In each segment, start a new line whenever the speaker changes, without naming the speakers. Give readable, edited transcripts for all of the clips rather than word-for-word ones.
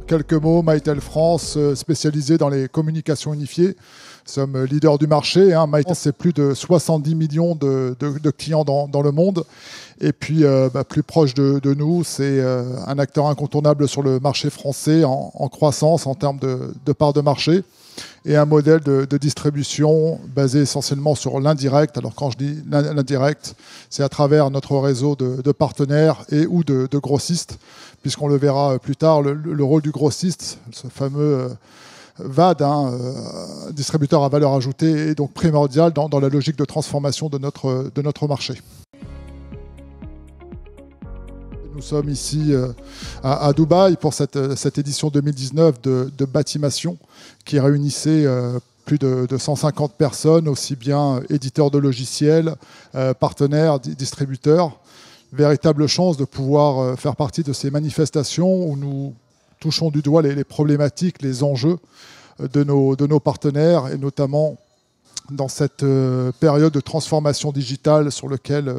Quelques mots, Mytel France, spécialisé dans les communications unifiées. Nous sommes leaders du marché. Mytel, c'est plus de 70 millions de clients dans le monde. Et puis, plus proche de nous, c'est un acteur incontournable sur le marché français en croissance en termes de part de marché. Et un modèle de distribution basé essentiellement sur l'indirect. Alors quand je dis l'indirect, c'est à travers notre réseau de partenaires et ou de grossistes, puisqu'on le verra plus tard, le rôle du grossiste, ce fameux VAD, distributeur à valeur ajoutée, est donc primordial dans la logique de transformation de notre marché. Nous sommes ici à Dubaï pour cette édition 2019 de Bâtimation qui réunissait plus de 150 personnes, aussi bien éditeurs de logiciels, partenaires, distributeurs. Véritable chance de pouvoir faire partie de ces manifestations où nous touchons du doigt les problématiques, les enjeux de nos partenaires et notamment dans cette période de transformation digitale sur laquelle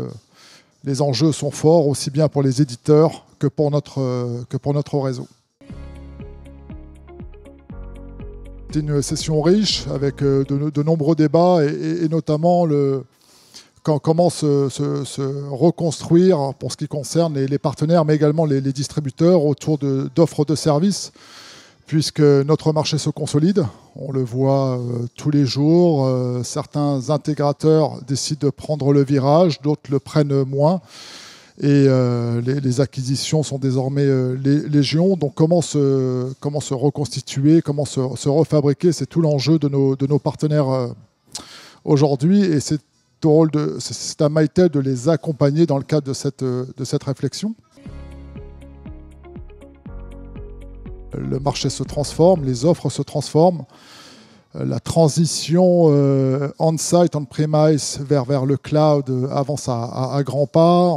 les enjeux sont forts, aussi bien pour les éditeurs que pour notre réseau. C'est une session riche avec de nombreux débats et notamment comment se reconstruire pour ce qui concerne les partenaires, mais également les distributeurs autour d'offres de services, puisque notre marché se consolide. On le voit tous les jours. Certains intégrateurs décident de prendre le virage, d'autres le prennent moins. Et les acquisitions sont désormais légion. Donc comment se reconstituer, comment se refabriquer, c'est tout l'enjeu de nos partenaires aujourd'hui. Et c'est à Mytel de les accompagner dans le cadre de cette réflexion. Le marché se transforme, les offres se transforment. La transition on-site, on-premise vers le cloud avance à grands pas.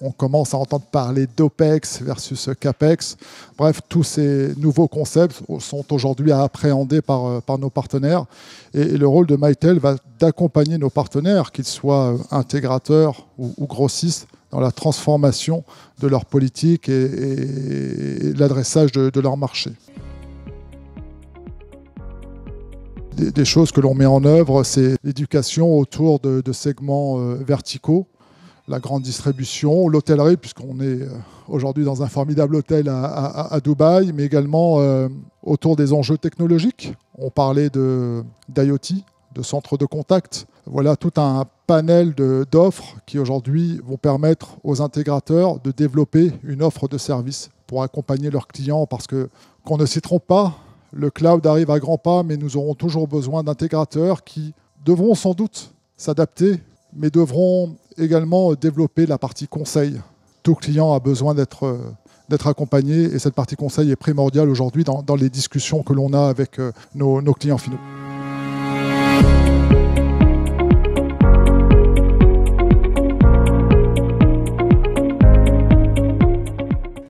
On commence à entendre parler d'OPEX versus CAPEX. Bref, tous ces nouveaux concepts sont aujourd'hui à appréhender par nos partenaires. Et le rôle de Mytel va d'accompagner nos partenaires, qu'ils soient intégrateurs ou grossistes, dans la transformation de leur politique et l'adressage de leur marché. Des choses que l'on met en œuvre, c'est l'éducation autour de segments verticaux, la grande distribution, l'hôtellerie, puisqu'on est aujourd'hui dans un formidable hôtel à Dubaï, mais également autour des enjeux technologiques. On parlait d'IoT, de centres de contact. Voilà tout un panel d'offres qui aujourd'hui vont permettre aux intégrateurs de développer une offre de service pour accompagner leurs clients, parce qu'on ne s'y trompe pas, le cloud arrive à grands pas, mais nous aurons toujours besoin d'intégrateurs qui devront sans doute s'adapter, mais devront également développer la partie conseil. Tout client a besoin d'être accompagné et cette partie conseil est primordiale aujourd'hui dans les discussions que l'on a avec nos clients finaux.